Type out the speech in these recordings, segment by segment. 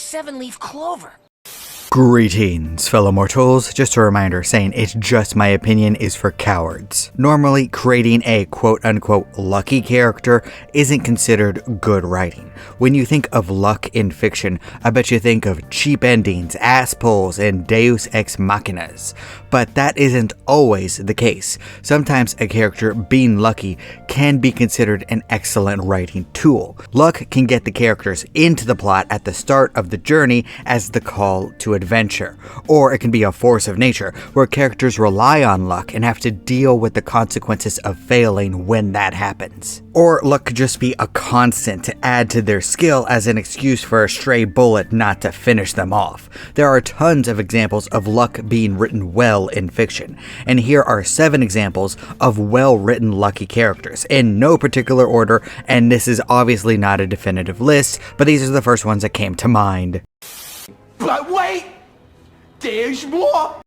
7-leaf clover. Greetings, fellow mortals. Just a reminder, saying it's just my opinion is for cowards. Normally, creating a quote-unquote lucky character isn't considered good writing. When you think of luck in fiction, I bet you think of cheap endings, ass pulls, and deus ex machinas. But that isn't always the case. Sometimes a character being lucky can be considered an excellent writing tool. Luck can get the characters into the plot at the start of the journey as the call to adventure, or it can be a force of nature where characters rely on luck and have to deal with the consequences of failing when that happens. Or luck could just be a constant to add to their skill as an excuse for a stray bullet not to finish them off. There are tons of examples of luck being written well in fiction, and here are 7 examples of well-written lucky characters, in no particular order, and this is obviously not a definitive list, but these are the first ones that came to mind. But wait! There's more!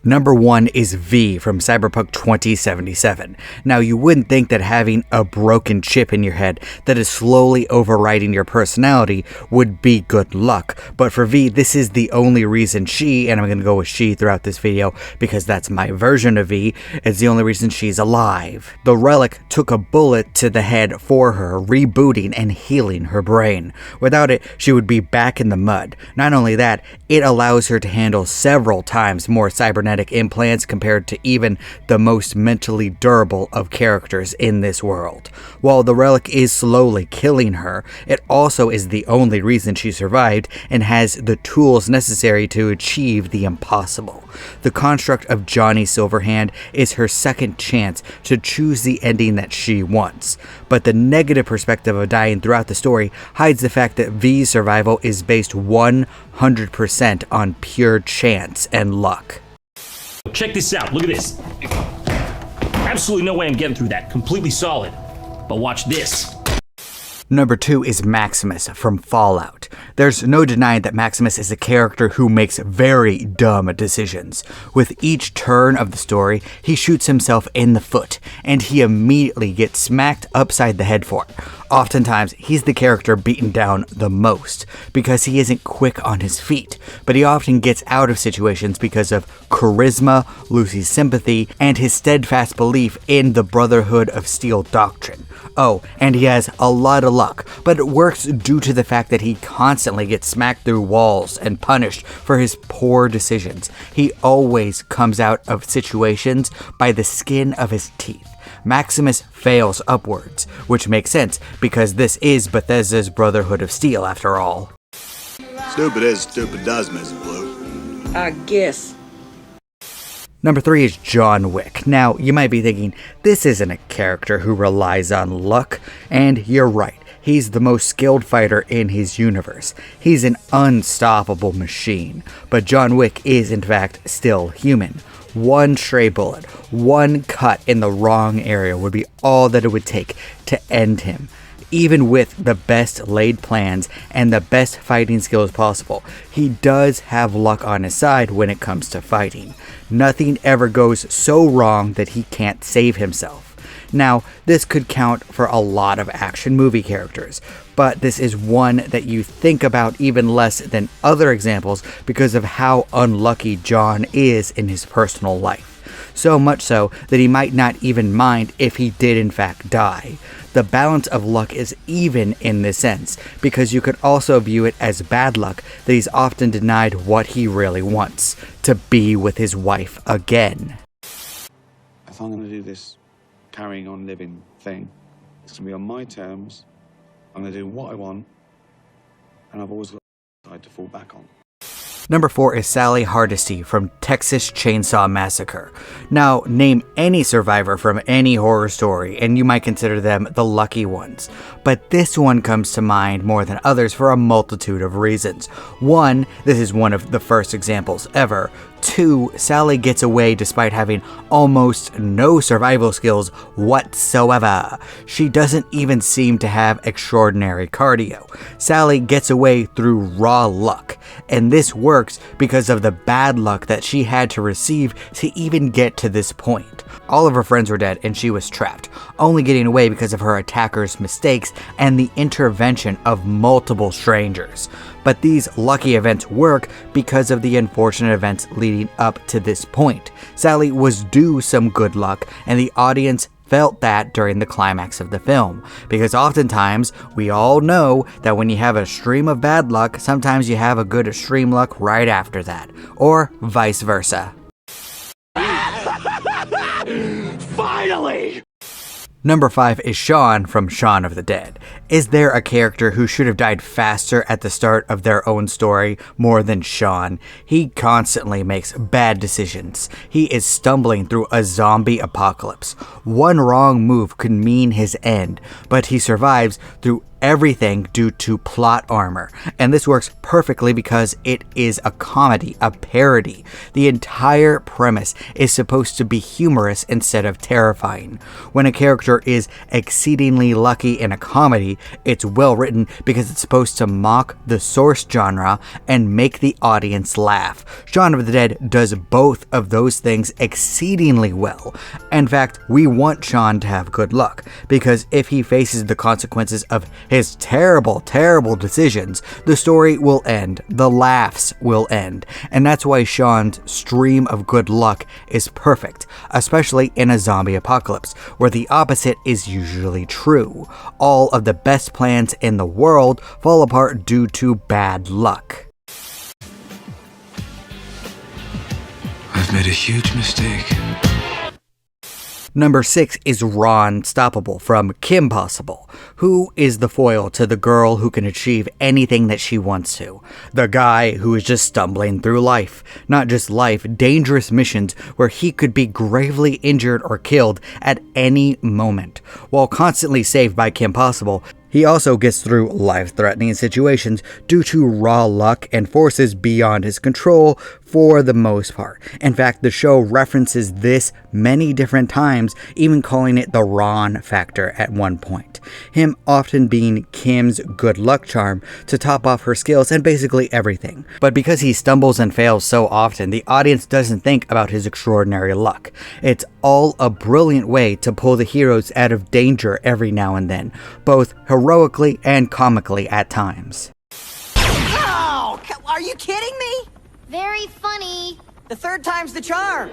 Number 1 is V from Cyberpunk 2077. Now, you wouldn't think that having a broken chip in your head that is slowly overriding your personality would be good luck, but for V, this is the only reason she, and I'm going to go with she throughout this video because that's my version of V, it's the only reason she's alive. The relic took a bullet to the head for her, rebooting and healing her brain. Without it, she would be back in the mud. Not only that, it allows her to handle several times more cybernetic implants compared to even the most mentally durable of characters in this world. While the relic is slowly killing her, it also is the only reason she survived and has the tools necessary to achieve the impossible. The construct of Johnny Silverhand is her second chance to choose the ending that she wants. But the negative perspective of dying throughout the story hides the fact that V's survival is based 100% on pure chance and luck. Check this out, look at this. Absolutely no way I'm getting through that, completely solid. But watch this. Number 2 is Maximus from Fallout. There's no denying that Maximus is a character who makes very dumb decisions. With each turn of the story, he shoots himself in the foot, and he immediately gets smacked upside the head for it. Oftentimes, he's the character beaten down the most, because he isn't quick on his feet, but he often gets out of situations because of charisma, Lucy's sympathy, and his steadfast belief in the Brotherhood of Steel doctrine. Oh, and he has a lot of luck, but it works due to the fact that he constantly gets smacked through walls and punished for his poor decisions. He always comes out of situations by the skin of his teeth. Maximus fails upwards, which makes sense because this is Bethesda's Brotherhood of Steel after all. Stupid is, stupid does, Miss Blue. I guess. Number 3 is John Wick. Now, you might be thinking, this isn't a character who relies on luck, and you're right. He's the most skilled fighter in his universe. He's an unstoppable machine, but John Wick is in fact still human. One stray bullet, one cut in the wrong area would be all that it would take to end him. Even with the best laid plans and the best fighting skills possible, he does have luck on his side when it comes to fighting. Nothing ever goes so wrong that he can't save himself. Now, this could count for a lot of action movie characters, but this is one that you think about even less than other examples because of how unlucky John is in his personal life. So much so that he might not even mind if he did in fact die. The balance of luck is even in this sense, because you could also view it as bad luck that he's often denied what he really wants, to be with his wife again. If I'm going to do this carrying on living thing, it's going to be on my terms, I'm going to do what I want, and I've always got a side to fall back on. Number 4 is Sally Hardesty from Texas Chainsaw Massacre. Now, name any survivor from any horror story, and you might consider them the lucky ones. But this one comes to mind more than others for a multitude of reasons. 1, this is one of the first examples ever. 2, Sally gets away despite having almost no survival skills whatsoever. She doesn't even seem to have extraordinary cardio. Sally gets away through raw luck, and this works because of the bad luck that she had to receive to even get to this point. All of her friends were dead and she was trapped, only getting away because of her attacker's mistakes and the intervention of multiple strangers. But these lucky events work because of the unfortunate events leading up to this point. Sally was due some good luck, and the audience felt that during the climax of the film, because oftentimes we all know that when you have a stream of bad luck, sometimes you have a good extreme luck right after that, or vice versa. Finally! Number 5 is Shaun from Shaun of the Dead. Is there a character who should have died faster at the start of their own story more than Shaun? He constantly makes bad decisions. He is stumbling through a zombie apocalypse. One wrong move could mean his end, but he survives through everything due to plot armor, and this works perfectly because it is a comedy, a parody. The entire premise is supposed to be humorous instead of terrifying. When a character is exceedingly lucky in a comedy, it's well written because it's supposed to mock the source genre and make the audience laugh. Shaun of the Dead does both of those things exceedingly well. In fact, we want Shaun to have good luck, because if he faces the consequences of his terrible decisions, the story will end, the laughs will end, and that's why Shaun's stream of good luck is perfect, especially in a zombie apocalypse, where the opposite is usually true. All of the best plans in the world fall apart due to bad luck. I've made a huge mistake. Number 6 is Ron Stoppable from Kim Possible, who is the foil to the girl who can achieve anything that she wants to. The guy who is just stumbling through life. Not just life, dangerous missions where he could be gravely injured or killed at any moment. While constantly saved by Kim Possible, he also gets through life-threatening situations due to raw luck and forces beyond his control for the most part. In fact, the show references this many different times, even calling it the Ron factor at one point. Him often being Kim's good luck charm to top off her skills and basically everything. But because he stumbles and fails so often, the audience doesn't think about his extraordinary luck. It's all a brilliant way to pull the heroes out of danger every now and then, both heroically and comically at times. Oh, are you kidding me? Very funny. The third time's the charm.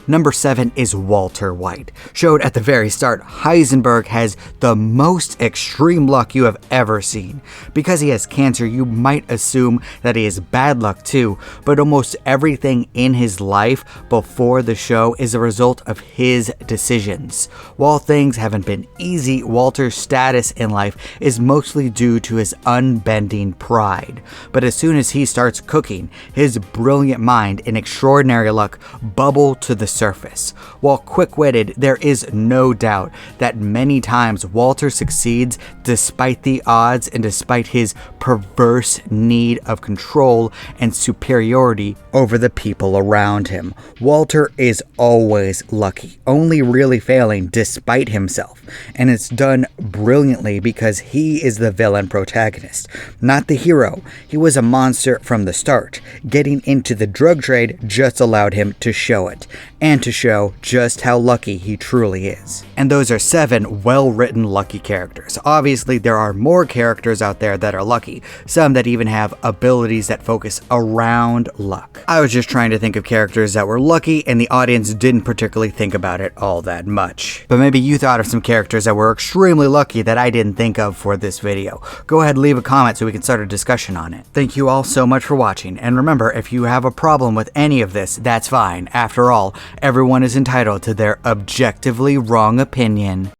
Number 7 is Walter White. Showed at the very start, Heisenberg has the most extreme luck you have ever seen. Because he has cancer, you might assume that he has bad luck too, but almost everything in his life before the show is a result of his decisions. While things haven't been easy, Walter's status in life is mostly due to his unbending pride. But as soon as he starts cooking, his brilliant mind and extraordinary luck bubble to the surface. While quick-witted, there is no doubt that many times Walter succeeds despite the odds and despite his perverse need of control and superiority over the people around him. Walter is always lucky, only really failing despite himself, and it's done brilliantly because he is the villain protagonist, not the hero. He was a monster from the start. Getting into the drug trade just allowed him to show it, and to show just how lucky he truly is. And those are 7 well-written lucky characters. Obviously, there are more characters out there that are lucky, some that even have abilities that focus around luck. I was just trying to think of characters that were lucky, and the audience didn't particularly think about it all that much. But maybe you thought of some characters that were extremely lucky that I didn't think of for this video. Go ahead and leave a comment so we can start a discussion on it. Thank you all so much for watching, and remember, if you have a problem with any of this, that's fine. After all, everyone is entitled to their objectively wrong opinion.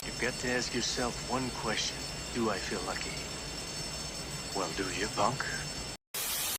You've got to ask yourself one question. Do I feel lucky? Well, do you, punk?